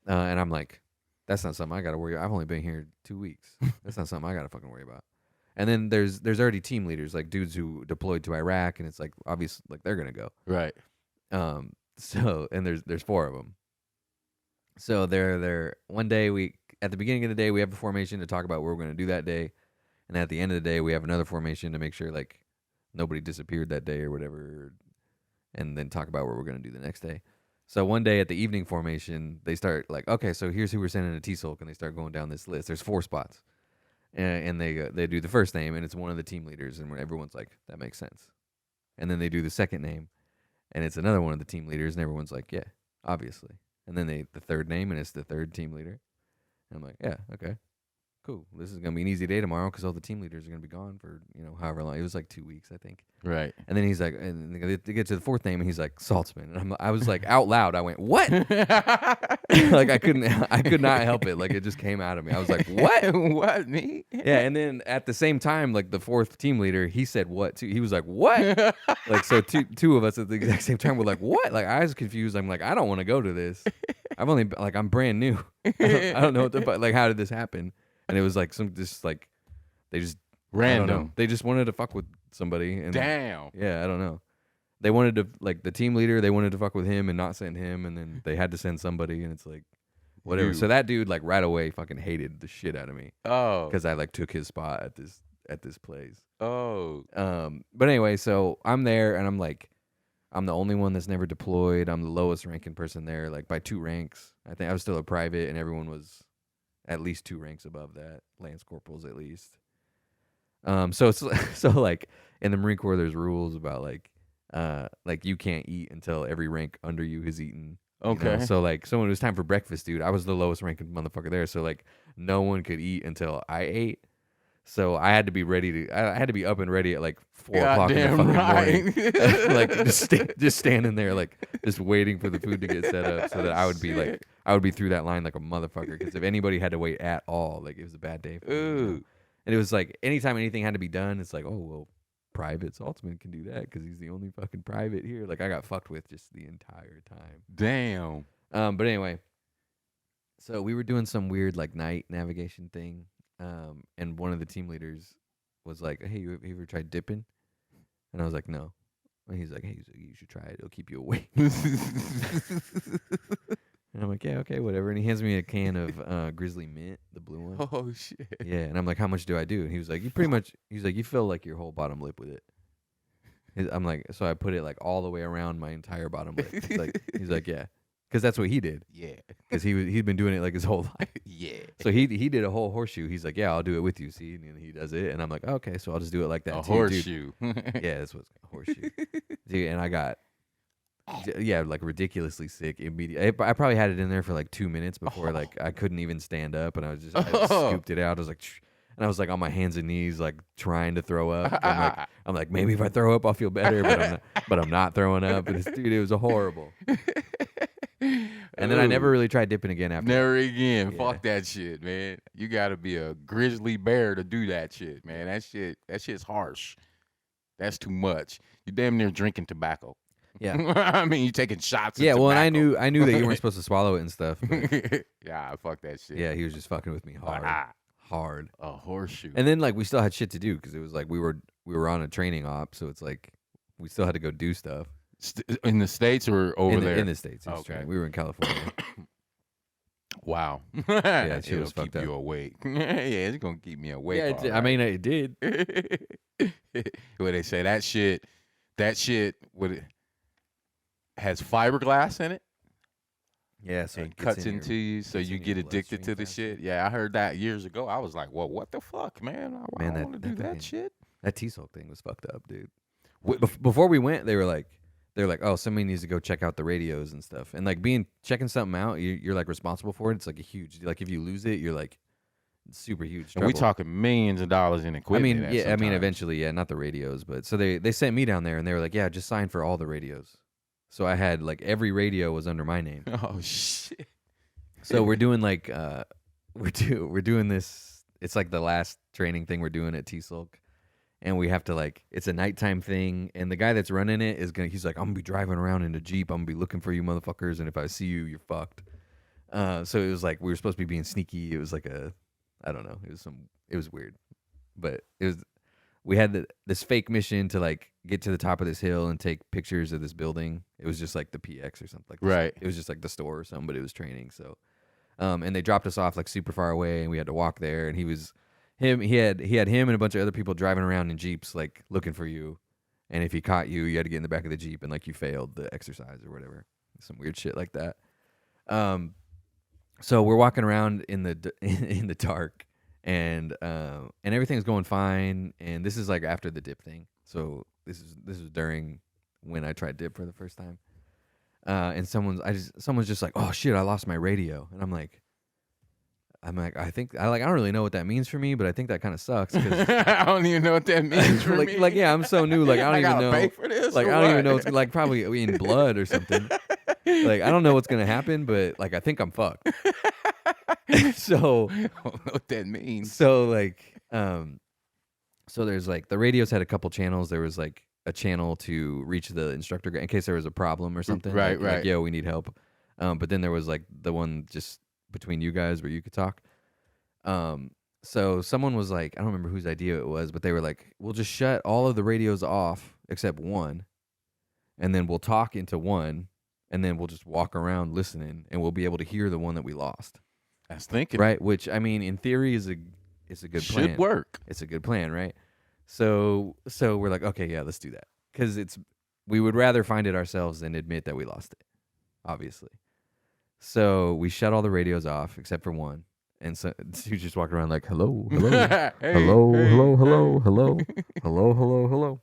[SPEAKER 1] and I'm like, that's not something I got to worry about. I've only been here 2 weeks. That's not something I got to fucking worry about. And then there's already team leaders, like dudes who deployed to Iraq, and it's like obvious, like they're gonna go.
[SPEAKER 2] Right.
[SPEAKER 1] So and there's 4 of them. So they're one day at the beginning of the day we have a formation to talk about what we're gonna do that day, and at the end of the day we have another formation to make sure like nobody disappeared that day or whatever, and then talk about what we're gonna do the next day. So one day at the evening formation, they start like, okay, so here's who we're sending to TSULC, and they start going down this list. There's 4 spots, and they do the first name, and it's one of the team leaders, and everyone's like, that makes sense. And then they do the second name, and it's another one of the team leaders, and everyone's like, yeah, obviously. And then the third name, and it's the third team leader. And I'm like, yeah, okay, cool. This is gonna be an easy day tomorrow because all the team leaders are gonna be gone for however long. It was like 2 weeks, I think.
[SPEAKER 2] Right.
[SPEAKER 1] And then he's like, and they get to the 4th name, and he's like, Saltzman. And I was like, out loud, I went, what? Like I could not help it. Like it just came out of me. I was like, what?
[SPEAKER 2] What, me?
[SPEAKER 1] Yeah. And then at the same time, like the 4th team leader, he said what too. He was like, what? Like so, two of us at the exact same time were like, what? Like I was confused. I'm like, I don't want to go to this. I'm brand new. I don't know what the like. How did this happen? And it was like they just
[SPEAKER 2] Random.
[SPEAKER 1] They just wanted to fuck with somebody. And
[SPEAKER 2] Damn.
[SPEAKER 1] yeah, I don't know. They wanted to like the team leader. They wanted to fuck with him and not send him, and then they had to send somebody, and it's like whatever.
[SPEAKER 2] You.
[SPEAKER 1] So that dude like right away fucking hated the shit out of me
[SPEAKER 2] Oh.
[SPEAKER 1] because I like took his spot at this place.
[SPEAKER 2] Oh.
[SPEAKER 1] But anyway, so I'm there, and I'm like, I'm the only one that's never deployed. I'm the lowest ranking person there, like by 2 ranks. I think I was still a private, and everyone was at least 2 ranks above that, lance corporals at least. So it's so like in the Marine Corps, there's rules about like you can't eat until every rank under you has eaten.
[SPEAKER 2] Okay.
[SPEAKER 1] So like, so when it was time for breakfast, dude, I was the lowest ranking motherfucker there. So like, no one could eat until I ate. So I had to be I had to be up and ready at like 4 o'clock in the fucking morning, like just standing there, like just waiting for the food to get set up, so that I would be through that line like a motherfucker. Because if anybody had to wait at all, like it was a bad day for me.
[SPEAKER 2] Ooh.
[SPEAKER 1] And it was like anytime anything had to be done, it's like, oh well, Private Saltzman can do that because he's the only fucking private here. Like I got fucked with just the entire time.
[SPEAKER 2] Damn.
[SPEAKER 1] But anyway, so we were doing some weird like night navigation thing. And one of the team leaders was like, "Hey, you ever tried dipping?" And I was like, "No." And he's like, "Hey, you should try it. It'll keep you awake." And I'm like, "Yeah, okay, whatever." And he hands me a can of Grizzly Mint, the blue one.
[SPEAKER 2] Oh shit.
[SPEAKER 1] Yeah, and I'm like, "How much do I do?" And he was like, "You pretty much." He's like, "You fill like your whole bottom lip with it." I'm like, so I put it like all the way around my entire bottom lip. He's like, "Yeah," because that's what he did.
[SPEAKER 2] Yeah.
[SPEAKER 1] Because he'd been doing it like his whole life.
[SPEAKER 2] Yeah.
[SPEAKER 1] So he did a whole horseshoe. He's like, "Yeah, I'll do it with you." See, and he does it, and I'm like, "Okay, so I'll just do it like that."
[SPEAKER 2] A
[SPEAKER 1] too,
[SPEAKER 2] horseshoe.
[SPEAKER 1] dude. Yeah, that's what's a horseshoe. Dude, and I got, yeah, like ridiculously sick immediately. I probably had it in there for like 2 minutes before like I couldn't even stand up, and I scooped it out. I was like, and I was like on my hands and knees, like trying to throw up. I'm like, maybe if I throw up, I'll feel better, but I'm not throwing up. And dude, it was horrible. And then I never really tried dipping again after.
[SPEAKER 2] Never again.
[SPEAKER 1] Yeah.
[SPEAKER 2] Fuck that shit, man. You gotta be a grizzly bear to do that shit, man. That shit's harsh. That's too much. You damn near drinking tobacco.
[SPEAKER 1] Yeah.
[SPEAKER 2] I mean, you taking shots.
[SPEAKER 1] Yeah,
[SPEAKER 2] of
[SPEAKER 1] well, and
[SPEAKER 2] tobacco.
[SPEAKER 1] I knew that you weren't supposed to swallow it and stuff. But
[SPEAKER 2] Yeah, fuck that shit.
[SPEAKER 1] yeah, he was just fucking with me hard.
[SPEAKER 2] A horseshoe.
[SPEAKER 1] And then like we still had shit to do because it was like we were on a training op, so it's like we still had to go do stuff
[SPEAKER 2] In the States or over
[SPEAKER 1] in
[SPEAKER 2] there?
[SPEAKER 1] in the States. It was
[SPEAKER 2] Okay.
[SPEAKER 1] training. We were in California.
[SPEAKER 2] Wow.
[SPEAKER 1] Yeah, shit
[SPEAKER 2] It'll
[SPEAKER 1] was fucked
[SPEAKER 2] keep you
[SPEAKER 1] up.
[SPEAKER 2] awake. Yeah, it's gonna keep me awake.
[SPEAKER 1] Yeah,
[SPEAKER 2] all
[SPEAKER 1] I
[SPEAKER 2] right.
[SPEAKER 1] mean it did.
[SPEAKER 2] What they say, that shit has fiberglass in it
[SPEAKER 1] Yeah, so
[SPEAKER 2] and
[SPEAKER 1] it gets
[SPEAKER 2] cuts
[SPEAKER 1] in
[SPEAKER 2] into
[SPEAKER 1] your-
[SPEAKER 2] you, so
[SPEAKER 1] gets
[SPEAKER 2] you
[SPEAKER 1] in
[SPEAKER 2] get
[SPEAKER 1] your
[SPEAKER 2] addicted to
[SPEAKER 1] bloodstream
[SPEAKER 2] the
[SPEAKER 1] faster.
[SPEAKER 2] shit. Yeah, I heard that years ago. I was like, well, what the fuck, man? I
[SPEAKER 1] Man,
[SPEAKER 2] don't want to do that
[SPEAKER 1] fucking-
[SPEAKER 2] shit.
[SPEAKER 1] That TSULC thing was fucked up, dude.
[SPEAKER 2] What-
[SPEAKER 1] Before we went, they were like, "Oh, somebody needs to go check out the radios and stuff." And like checking something out, you're like responsible for it. It's like a huge, like if you lose it, you're like super huge.
[SPEAKER 2] And we
[SPEAKER 1] trouble.
[SPEAKER 2] talking millions of dollars in
[SPEAKER 1] I
[SPEAKER 2] equipment.
[SPEAKER 1] mean, yeah, I mean, eventually, yeah, not the radios, but so they sent me down there and they were like, "Yeah, just sign for all the radios." So I had like every radio was under my name.
[SPEAKER 2] Oh shit.
[SPEAKER 1] So we're doing like we're doing this. It's like the last training thing we're doing at TSULC, and we have to like it's a nighttime thing. And the guy that's running it he's like, "I'm gonna be driving around in a Jeep. I'm gonna be looking for you motherfuckers, and if I see you, you're fucked." So it was like we were supposed to be being sneaky. It was like I don't know. It was weird, but we had this fake mission to like get to the top of this hill and take pictures of this building. It was just like the PX or something like
[SPEAKER 2] Right.
[SPEAKER 1] It was just like the store or something, but it was training. So, and they dropped us off like super far away, and we had to walk there. And he had him and a bunch of other people driving around in Jeeps like looking for you. And if he caught you, you had to get in the back of the Jeep and like you failed the exercise or whatever, some weird shit like that. So we're walking around in the dark. And everything's going fine, and this is like after the dip thing. So this was during when I tried dip for the first time. And someone's just like, "Oh shit, I lost my radio," and I'm like, I don't really know what that means for me, but I think that kind of sucks. 'Cause
[SPEAKER 2] I don't even know what that means for
[SPEAKER 1] like,
[SPEAKER 2] me.
[SPEAKER 1] like yeah, I'm so new. Like I don't even know.
[SPEAKER 2] Pay for this
[SPEAKER 1] Like
[SPEAKER 2] or
[SPEAKER 1] I don't even know.
[SPEAKER 2] what?
[SPEAKER 1] It's like probably in blood or something. Like I don't know what's gonna happen, but like I think I'm fucked. So
[SPEAKER 2] I don't know what that means.
[SPEAKER 1] So like, so there's like the radios had a couple channels. There was like a channel to reach the instructor in case there was a problem or something.
[SPEAKER 2] Right,
[SPEAKER 1] like,
[SPEAKER 2] right.
[SPEAKER 1] Like, yo, we need help. But then there was like the one just between you guys where you could talk. So someone was like, I don't remember whose idea it was, but they were like, "We'll just shut all of the radios off except one, and then we'll talk into one, and then we'll just walk around listening, and we'll be able to hear the one that we lost."
[SPEAKER 2] That's thinking.
[SPEAKER 1] Right, which I mean, in theory, is a good plan.
[SPEAKER 2] Should work.
[SPEAKER 1] It's a good plan, right? So we're like, okay, yeah, let's do that because we would rather find it ourselves than admit that we lost it, obviously. So we shut all the radios off except for one, and so you just walk around like, hello, hello,
[SPEAKER 2] Hey,
[SPEAKER 1] hello,
[SPEAKER 2] hey.
[SPEAKER 1] hello, hello, hello, hello, hello, hello.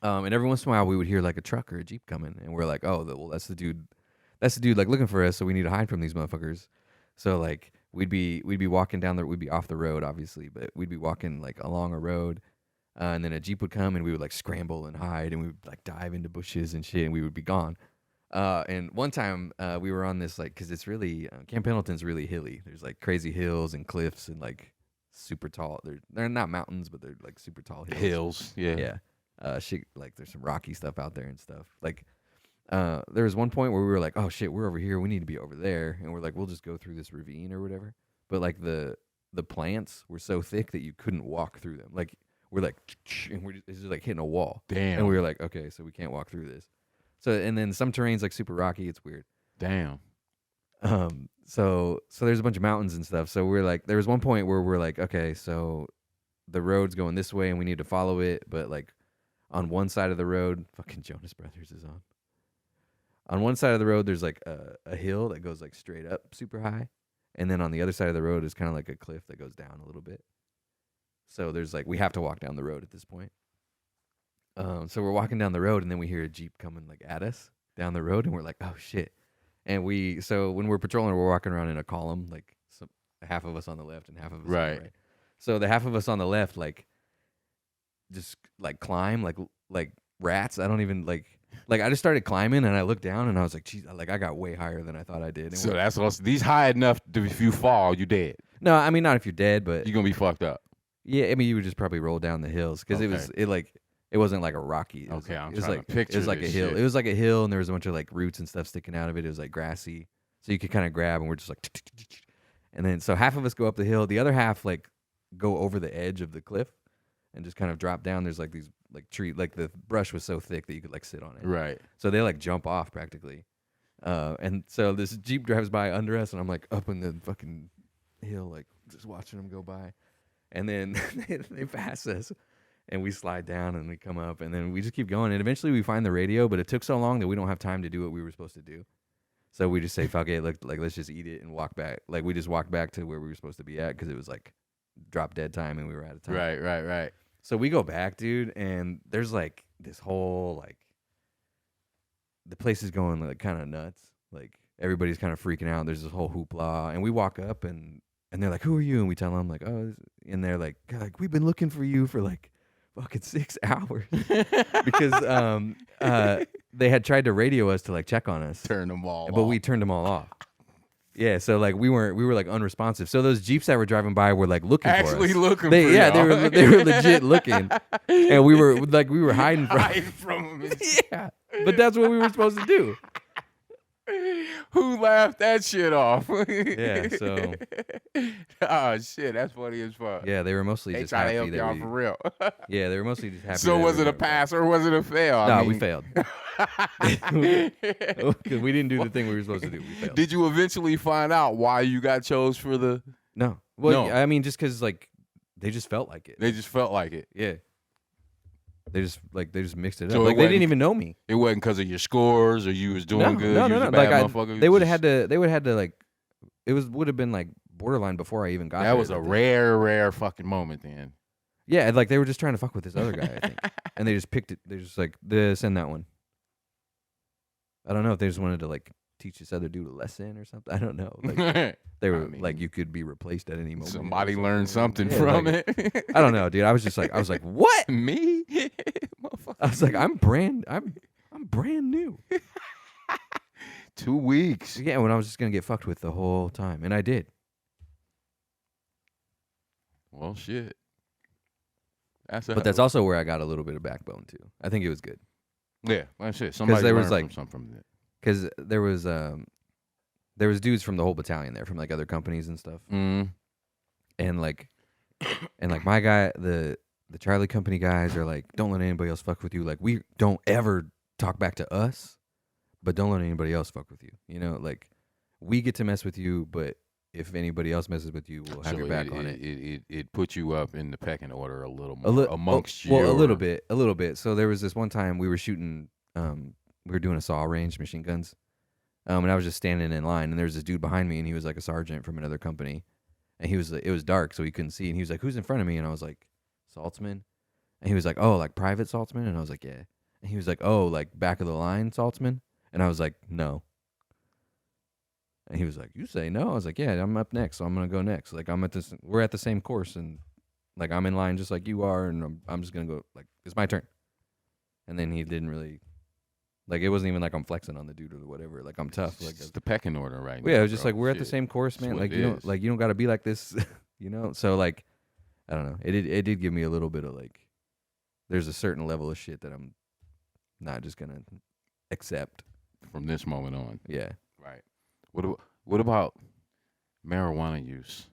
[SPEAKER 1] And every once in a while, we would hear like a truck or a Jeep coming, and we're like, oh, well, that's the dude like looking for us, so we need to hide from these motherfuckers. So like we'd be walking down we'd be off the road obviously, but we'd be walking like along a road, and then a Jeep would come and we would like scramble and hide and we would like dive into bushes and shit and we would be gone. And one time we were on this like because it's really Camp Pendleton's really hilly. There's like crazy hills and cliffs and like super tall. They're not mountains, but they're like super tall hills.
[SPEAKER 2] Hills. Yeah.
[SPEAKER 1] Yeah. Like there's some rocky stuff out there and stuff. Like there was one point where we were like, oh shit, we're over here. We need to be over there. And we're like, we'll just go through this ravine or whatever. But like the plants were so thick that you couldn't walk through them. Like we're like, and it's just like hitting a wall.
[SPEAKER 2] Damn.
[SPEAKER 1] And we were like, okay, so we can't walk through this. So and then some terrain's like super rocky. It's weird.
[SPEAKER 2] Damn.
[SPEAKER 1] So there's a bunch of mountains and stuff. So we're like, there was one point where we're like, okay, so the road's going this way and we need to follow it, but like on one side of the road, fucking Jonas Brothers is on. On one side of the road, there's like a hill that goes like straight up super high, and then on the other side of the road is kind of like a cliff that goes down a little bit. So there's like we have to walk down the road at this point. So we're walking down the road, and then we hear a Jeep coming like at us down the road, and we're like, oh shit. And so when we're patrolling, we're walking around in a column, like half of us on the left and half of us on the right. So the half of us on the left, like, just like climb like rats. I don't even like I just started climbing, and I looked down, and I was like, geez, like I got way higher than I thought I did. And
[SPEAKER 2] so that's what these high enough to, if you fall, you dead.
[SPEAKER 1] No, I mean not if you're dead, but
[SPEAKER 2] you're gonna be fucked up.
[SPEAKER 1] Yeah, I mean you would just probably roll down the hills because it wasn't like a rocky. It was like a hill.
[SPEAKER 2] Shit.
[SPEAKER 1] It was like a hill, and there was a bunch of like roots and stuff sticking out of it. It was like grassy, so you could kind of grab, and we're just like, and then so half of us go up the hill, the other half like go over the edge of the cliff, and just kind of drop down. There's like these like tree, like the brush was so thick that you could like sit on it.
[SPEAKER 2] Right.
[SPEAKER 1] So they like jump off practically, and so this Jeep drives by under us, and I'm like up in the fucking hill, like just watching them go by, and then they pass us. And we slide down and we come up and then we just keep going. And eventually we find the radio, but it took so long that we don't have time to do what we were supposed to do. So we just say, fuck it, like let's just eat it and walk back. Like we just walked back to where we were supposed to be at because it was like drop dead time and we were out of time.
[SPEAKER 2] Right.
[SPEAKER 1] So we go back, dude, and there's like this whole like the place is going like kind of nuts. Like everybody's kind of freaking out. There's this whole hoopla. And we walk up and they're like, who are you? And we tell them like, oh, and they're like, we've been looking for you for like fucking 6 hours because they had tried to radio us to like check on us,
[SPEAKER 2] turn them all
[SPEAKER 1] but
[SPEAKER 2] off.
[SPEAKER 1] we turned them all off. Yeah, so like we were like unresponsive. So those Jeeps that were driving by were like looking for us.
[SPEAKER 2] Looking
[SPEAKER 1] they,
[SPEAKER 2] for
[SPEAKER 1] yeah,
[SPEAKER 2] y'all.
[SPEAKER 1] they were legit looking, and we were hiding
[SPEAKER 2] from them.
[SPEAKER 1] Yeah, but that's what we were supposed to do.
[SPEAKER 2] Who laughed that shit off?
[SPEAKER 1] Yeah, so.
[SPEAKER 2] Oh shit, that's funny as fuck.
[SPEAKER 1] Yeah, they were mostly
[SPEAKER 2] they
[SPEAKER 1] just
[SPEAKER 2] try
[SPEAKER 1] happy
[SPEAKER 2] to help
[SPEAKER 1] that
[SPEAKER 2] y'all for real.
[SPEAKER 1] Yeah, they were mostly just happy.
[SPEAKER 2] So was it a pass or was it a fail?
[SPEAKER 1] No, we failed. Because we didn't do the thing we were supposed to do. We failed.
[SPEAKER 2] Did you eventually find out why you got chose for the?
[SPEAKER 1] No. Well,
[SPEAKER 2] no.
[SPEAKER 1] I mean, just because like they just felt like it.
[SPEAKER 2] They just felt like it.
[SPEAKER 1] Yeah. They just mixed it
[SPEAKER 2] So
[SPEAKER 1] up. Like they didn't even know me.
[SPEAKER 2] It wasn't because of your scores or you was doing good.
[SPEAKER 1] No.
[SPEAKER 2] You was a bad motherfucker.
[SPEAKER 1] They would have had to like. It would have been like borderline before I even got there.
[SPEAKER 2] That was a rare fucking moment then.
[SPEAKER 1] Yeah, like they were just trying to fuck with this other guy, I think, and they just picked it. They're just like, send that one. I don't know if they just wanted to like teach this other dude a lesson or something. I don't know. Like, they were like, you could be replaced at any moment.
[SPEAKER 2] Somebody learned something from it.
[SPEAKER 1] I don't know, dude. I was like, what?
[SPEAKER 2] Me?
[SPEAKER 1] I was like, I'm brand new.
[SPEAKER 2] 2 weeks.
[SPEAKER 1] Yeah, when I was just gonna get fucked with the whole time, and I did.
[SPEAKER 2] Well, shit.
[SPEAKER 1] That's also where I got a little bit of backbone too. I think it was good.
[SPEAKER 2] Yeah, well, shit. Somebody
[SPEAKER 1] there
[SPEAKER 2] learned
[SPEAKER 1] was like
[SPEAKER 2] something from that.
[SPEAKER 1] Because there was dudes from the whole battalion there, from like other companies and stuff, and like my guy, the Charlie company guys are like, don't let anybody else fuck with you. Like we don't ever talk back to us, but don't let anybody else fuck with you. You know, like we get to mess with you, but if anybody else messes with you, we'll have your back on it.
[SPEAKER 2] It put you up in the pecking order a little more amongst you.
[SPEAKER 1] Well, a little bit. So there was this one time we were shooting, we were doing a saw range, machine guns, and I was just standing in line, and there was this dude behind me, and he was like a sergeant from another company, and it was dark, so he couldn't see, and he was like, "Who's in front of me?" And I was like, "Saltzman," and he was like, "Oh, like Private Saltzman," and I was like, "Yeah," and he was like, "Oh, like back of the line Saltzman," and I was like, "No." And he was like, "You say no?" I was like, "Yeah, I'm up next, so I'm gonna go next. Like we're at the same course, and like I'm in line just like you are, and I'm just gonna go. Like it's my turn." And then he didn't really, like it wasn't even like I'm flexing on the dude or whatever. Like I'm tough. Like
[SPEAKER 2] it's the pecking order, right?
[SPEAKER 1] Yeah, it was just like we're at the same course, man. Like you don't got to be like this, you know. So like I don't know. It did give me a little bit of like, there's a certain level of shit that I'm not just gonna accept.
[SPEAKER 2] From this moment on.
[SPEAKER 1] Yeah.
[SPEAKER 2] Right. What about marijuana use?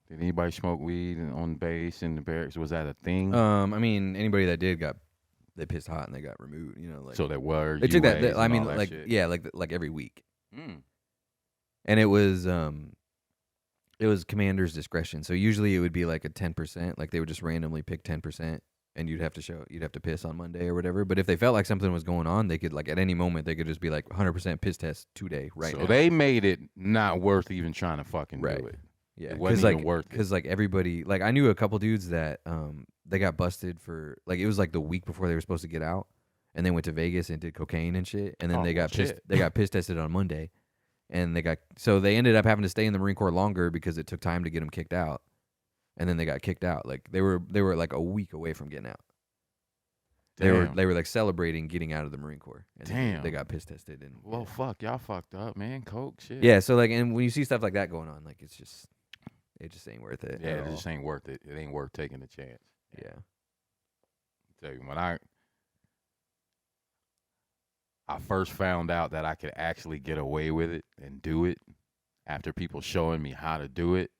[SPEAKER 2] Did anybody smoke weed on base in the barracks? Was that a thing?
[SPEAKER 1] I mean, anybody that did they pissed hot and they got removed. You know, like
[SPEAKER 2] So there were
[SPEAKER 1] they took that.
[SPEAKER 2] UAs
[SPEAKER 1] I
[SPEAKER 2] and
[SPEAKER 1] mean,
[SPEAKER 2] all that
[SPEAKER 1] like
[SPEAKER 2] shit.
[SPEAKER 1] yeah, like every week,
[SPEAKER 2] Mm.
[SPEAKER 1] and it was commander's discretion. So usually it would be like a 10%. Like they would just randomly pick 10%, and you'd have to piss on Monday or whatever. But if they felt like something was going on, they could like at any moment they could just be like 100% piss test today right now.
[SPEAKER 2] So they made it not worth even trying to fucking do it.
[SPEAKER 1] Yeah,
[SPEAKER 2] it wasn't even worth it.
[SPEAKER 1] Because like everybody, like I knew a couple dudes that they got busted for like it was like the week before they were supposed to get out, and they went to Vegas and did cocaine and shit, and then they got piss tested on Monday, and they ended up having to stay in the Marine Corps longer because it took time to get them kicked out, and then they got kicked out. Like they were like a week away from getting out.
[SPEAKER 2] Damn.
[SPEAKER 1] They were like celebrating getting out of the Marine Corps. And
[SPEAKER 2] Damn.
[SPEAKER 1] They got piss tested and
[SPEAKER 2] well, fuck, y'all fucked up, man. Coke shit.
[SPEAKER 1] Yeah, so like, and when you see stuff like that going on, like it just ain't worth it.
[SPEAKER 2] Yeah, it just ain't worth it. It ain't worth taking the chance.
[SPEAKER 1] Yeah.
[SPEAKER 2] Tell you, when I first found out that I could actually get away with it and do it after people showing me how to do it,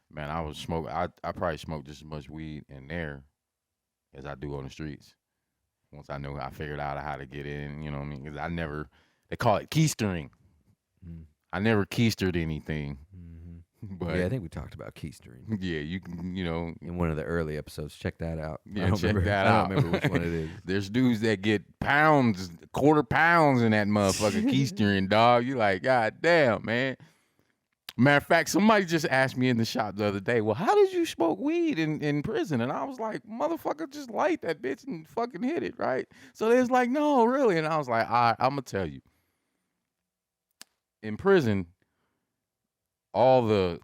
[SPEAKER 2] man, I was smoking. I probably smoked just as much weed in there as I do on the streets. Once I figured out how to get in, you know what I mean? Because they call it keistering.
[SPEAKER 1] Mm.
[SPEAKER 2] I never keistered anything.
[SPEAKER 1] Mm-hmm.
[SPEAKER 2] But
[SPEAKER 1] yeah, I think we talked about keystering.
[SPEAKER 2] Yeah, you can,
[SPEAKER 1] in one of the early episodes. Check that out.
[SPEAKER 2] Yeah, check that out.
[SPEAKER 1] I don't remember which one it is.
[SPEAKER 2] There's dudes that get quarter pounds in that motherfucking keystering, dog. You like, God damn, man. Matter of fact, somebody just asked me in the shop the other day, well, how did you smoke weed in prison? And I was like, motherfucker, just light that bitch and fucking hit it, right? So they was like, no, really? And I was like, all right, I'm going to tell you. In prison, all the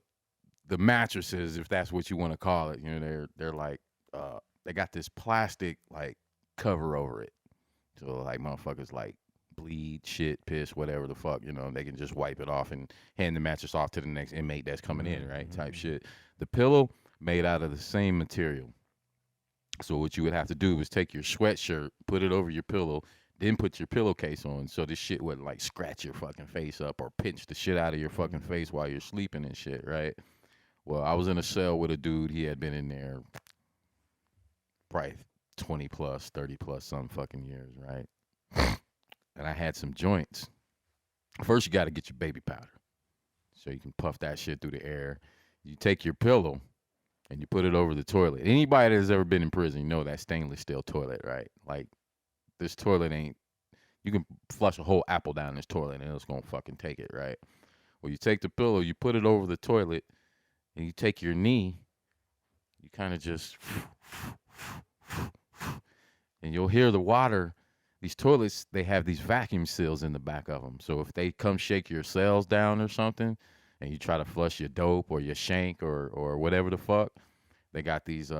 [SPEAKER 2] mattresses, if that's what you want to call it, they're like, they got this plastic like cover over it. So like motherfuckers like bleed, shit, piss, whatever the fuck, they can just wipe it off and hand the mattress off to the next inmate that's coming in, right? Type shit. The pillow made out of the same material. So what you would have to do is take your sweatshirt, put it over your pillow, then put your pillowcase on so this shit wouldn't like scratch your fucking face up or pinch the shit out of your fucking face while you're sleeping and shit, right? Well, I was in a cell with a dude. He had been in there probably 20 plus, 30 plus some fucking years, right? And I had some joints. First, you got to get your baby powder so you can puff that shit through the air. You take your pillow and you put it over the toilet. Anybody that's ever been in prison, you know that stainless steel toilet, right? Like, this toilet you can flush a whole apple down this toilet and it's going to fucking take it, right? Well, you take the pillow, you put it over the toilet, and you take your knee, you kind of just, and you'll hear the water. These toilets, they have these vacuum seals in the back of them. So if they come shake your cells down or something, and you try to flush your dope or your shank or whatever the fuck, they got these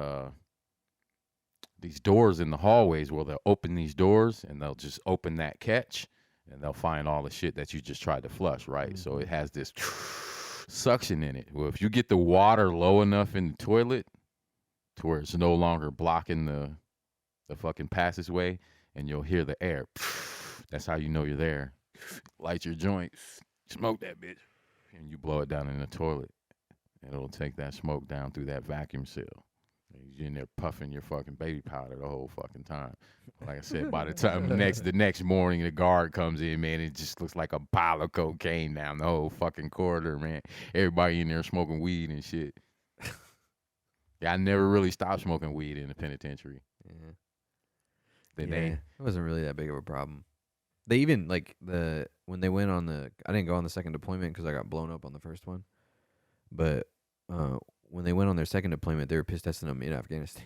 [SPEAKER 2] doors in the hallways where they'll open these doors and they'll just open that catch and they'll find all the shit that you just tried to flush, right? So it has this suction in it. Well, if you get the water low enough in the toilet to where it's no longer blocking the fucking passageway, and you'll hear the air. That's how you know you're there. Light your joint, smoke that bitch, and you blow it down in the toilet. And it'll take that smoke down through that vacuum seal. You're in there puffing your fucking baby powder the whole fucking time. Like I said, by the time the next morning the guard comes in, man, it just looks like a pile of cocaine down the whole fucking corridor, man. Everybody in there smoking weed and shit. Yeah, I never really stopped smoking weed in the penitentiary.
[SPEAKER 1] Yeah.
[SPEAKER 2] It
[SPEAKER 1] wasn't really that big of a problem. They even like when they went on I didn't go on the second deployment because I got blown up on the first one. But when they went on their second deployment, they were piss testing them in Afghanistan.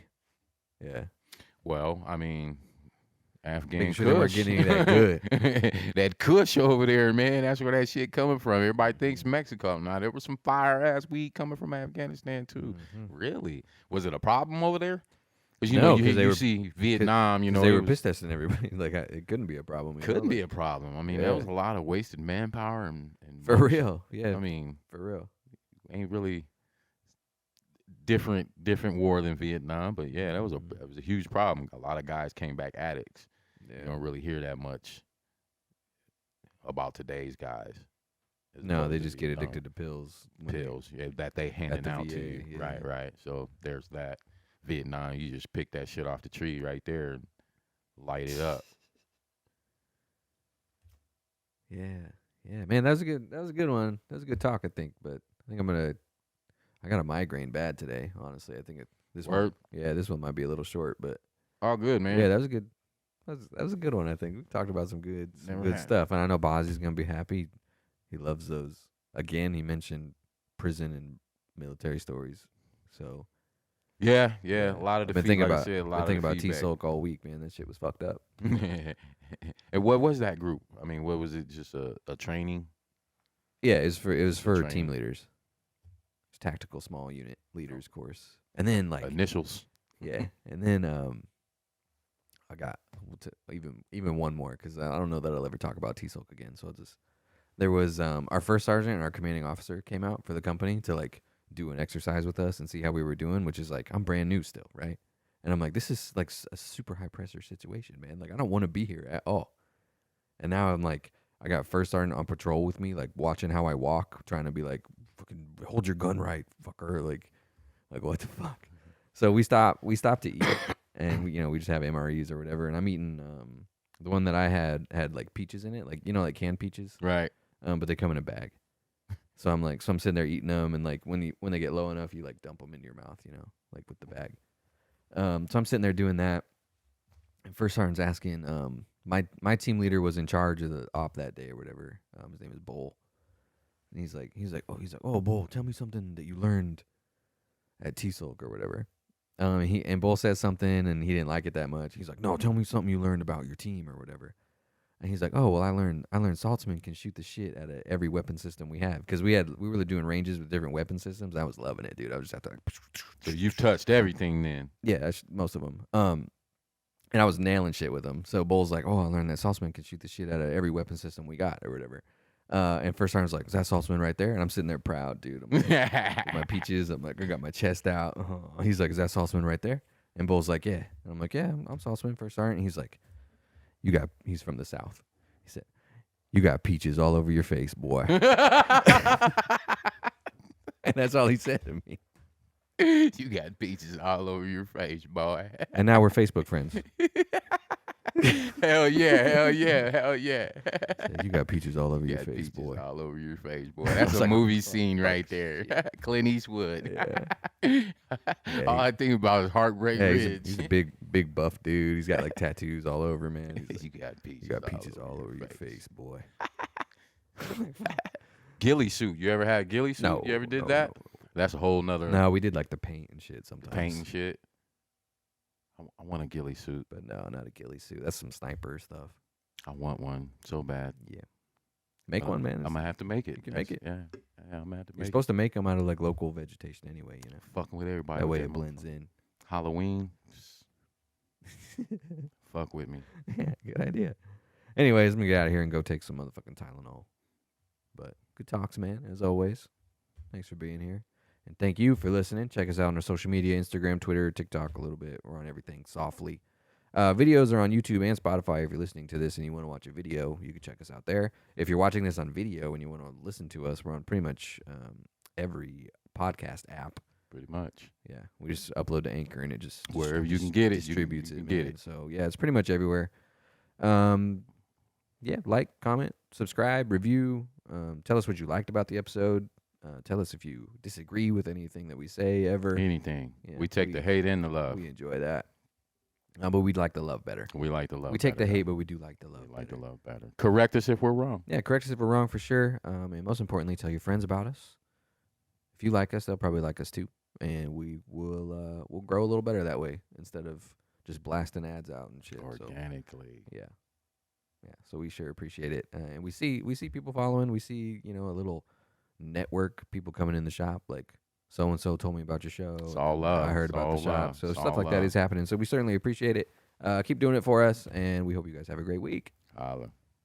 [SPEAKER 1] Yeah.
[SPEAKER 2] Well, I mean, Afghan
[SPEAKER 1] Make sure they weren't getting any of that good.
[SPEAKER 2] That kush over there, man, that's where that shit coming from. Everybody thinks Mexico. Now, there was some fire-ass weed coming from Afghanistan, too. Mm-hmm. Really? Was it a problem over there? Because, you see Vietnam,
[SPEAKER 1] they were piss testing everybody. Like, it couldn't be a problem.
[SPEAKER 2] Couldn't be a problem. I mean, there was a lot of wasted manpower. And
[SPEAKER 1] for real, yeah.
[SPEAKER 2] I mean,
[SPEAKER 1] for real.
[SPEAKER 2] Ain't really different war than Vietnam, but yeah, that was a huge problem. A lot of guys came back addicts.
[SPEAKER 1] Yeah.
[SPEAKER 2] You don't really hear that much about today's guys.
[SPEAKER 1] No, they just get addicted to pills.
[SPEAKER 2] That they handing out
[SPEAKER 1] VA,
[SPEAKER 2] to you.
[SPEAKER 1] yeah.
[SPEAKER 2] Right. So there's that. Vietnam, you just pick that shit off the tree right there and light it up.
[SPEAKER 1] Yeah, man, that was a good one. That was a good talk, I think. But I think I got a migraine bad today. Honestly, I think this one might be a little short, but
[SPEAKER 2] all good, man.
[SPEAKER 1] Yeah, that was a good. That was a good one. I think we talked about some good stuff, and I know Bozzy's gonna be happy. He loves those. Again, he mentioned prison and military stories. So
[SPEAKER 2] yeah, a lot of the
[SPEAKER 1] I've been thinking about
[SPEAKER 2] feedback.
[SPEAKER 1] TSULC all week, man. That shit was fucked up.
[SPEAKER 2] And what was that group? I mean, what was it? Just a training?
[SPEAKER 1] Yeah, it was for team leaders. It's tactical small unit leaders course, and then like
[SPEAKER 2] initials.
[SPEAKER 1] Yeah, and then I got even one more because I don't know that I'll ever talk about TSULC again. So there was our first sergeant and our commanding officer came out for the company to like do an exercise with us and see how we were doing, which is like I'm brand new still, right? And I'm like, this is like a super high pressure situation, man. Like I don't want to be here at all. And now I'm like, I got first sergeant on patrol with me, like watching how I walk, trying to be like, fucking hold your gun right, fucker. Like what the fuck? So we stopped to eat, and we just have MREs or whatever. And I'm eating the one that I had like peaches in it, like like canned peaches,
[SPEAKER 2] right?
[SPEAKER 1] But they come in a bag. So I'm sitting there eating them, and like when they get low enough, you like dump them into your mouth, like with the bag. So I'm sitting there doing that, and first sergeant's asking. My team leader was in charge of the op that day or whatever. His name is Bull, and he's like, oh Bull, tell me something that you learned at TSULC or whatever. And Bull said something, and he didn't like it that much. He's like, no, tell me something you learned about your team or whatever. And he's like, oh, well, I learned Saltzman can shoot the shit out of every weapon system we have. Because we were doing ranges with different weapon systems. I was loving it, dude. I was just have to like...
[SPEAKER 2] So you've touched everything then?
[SPEAKER 1] Yeah, most of them. And I was nailing shit with them. So Bull's like, oh, I learned that Saltzman can shoot the shit out of every weapon system we got or whatever. And first sergeant's like, is that Saltzman right there? And I'm sitting there proud, dude. I'm like, with my peaches. I'm like, I got my chest out. He's like, is that Saltzman right there? And Bull's like, yeah. And I'm like, yeah, I'm Saltzman, first sergeant. And he's like, he's from the South. He said, you got peaches all over your face, boy. And that's all he said to me.
[SPEAKER 2] You got peaches all over your face, boy.
[SPEAKER 1] And now we're Facebook friends.
[SPEAKER 2] Hell yeah.
[SPEAKER 1] Said, you got peaches all over your face, boy.
[SPEAKER 2] All over your face, boy. That's a movie scene right there. Clint Eastwood.
[SPEAKER 1] Yeah.
[SPEAKER 2] All I think about is Heartbreak Ridge.
[SPEAKER 1] He's a big buff dude. He's got like tattoos all over, man. He's like,
[SPEAKER 2] you got peaches
[SPEAKER 1] all over your face, boy.
[SPEAKER 2] Ghillie suit. You ever had ghillie suit?
[SPEAKER 1] No.
[SPEAKER 2] You ever did that?
[SPEAKER 1] No.
[SPEAKER 2] That's a whole nother.
[SPEAKER 1] No, we did like the paint and shit sometimes.
[SPEAKER 2] Paint and shit. I want a ghillie suit.
[SPEAKER 1] But no, not a ghillie suit. That's some sniper stuff.
[SPEAKER 2] I want one so bad.
[SPEAKER 1] Yeah. Make one, man.
[SPEAKER 2] I'm going to have to make it.
[SPEAKER 1] You can make it.
[SPEAKER 2] Yeah, I'm going to have to make it.
[SPEAKER 1] You're supposed to make them out of like local vegetation anyway,
[SPEAKER 2] Fucking with everybody.
[SPEAKER 1] That way it blends in.
[SPEAKER 2] Halloween. Fuck with me.
[SPEAKER 1] Yeah, good idea. Anyways, let me get out of here and go take some motherfucking Tylenol. But good talks, man, as always. Thanks for being here. And thank you for listening. Check us out on our social media, Instagram, Twitter, TikTok a little bit. We're on everything softly. Videos are on YouTube and Spotify. If you're listening to this and you want to watch a video, you can check us out there. If you're watching this on video and you want to listen to us, we're on pretty much every podcast app.
[SPEAKER 2] Pretty much.
[SPEAKER 1] Yeah. We just upload to Anchor and it just...
[SPEAKER 2] Wherever you can get it,
[SPEAKER 1] distributes
[SPEAKER 2] you can
[SPEAKER 1] it.
[SPEAKER 2] Get it.
[SPEAKER 1] So, yeah, it's pretty much everywhere. Yeah, like, comment, subscribe, review. Tell us what you liked about the episode. Tell us if you disagree with anything that we say ever.
[SPEAKER 2] Anything.
[SPEAKER 1] Yeah,
[SPEAKER 2] we take the hate and the love.
[SPEAKER 1] We enjoy that. But we'd like the love better.
[SPEAKER 2] We like the love
[SPEAKER 1] We take the hate, but we do like the love
[SPEAKER 2] We like
[SPEAKER 1] better.
[SPEAKER 2] the love better. Correct us if we're wrong.
[SPEAKER 1] Yeah, correct us if we're wrong for sure. And most importantly, tell your friends about us. If you like us, they'll probably like us too. And we will we'll grow a little better that way instead of just blasting ads out and shit.
[SPEAKER 2] Organically.
[SPEAKER 1] So, yeah. So we sure appreciate it. And we see people following. We see, a little network, people coming in the shop, like so-and-so told me about your show.
[SPEAKER 2] It's all love.
[SPEAKER 1] I heard
[SPEAKER 2] It's
[SPEAKER 1] about
[SPEAKER 2] all
[SPEAKER 1] the shop.
[SPEAKER 2] love.
[SPEAKER 1] So
[SPEAKER 2] It's
[SPEAKER 1] stuff
[SPEAKER 2] all
[SPEAKER 1] like that
[SPEAKER 2] love.
[SPEAKER 1] is happening. So we certainly appreciate it. Keep doing it for us, and we hope you guys have a great week.
[SPEAKER 2] Holla.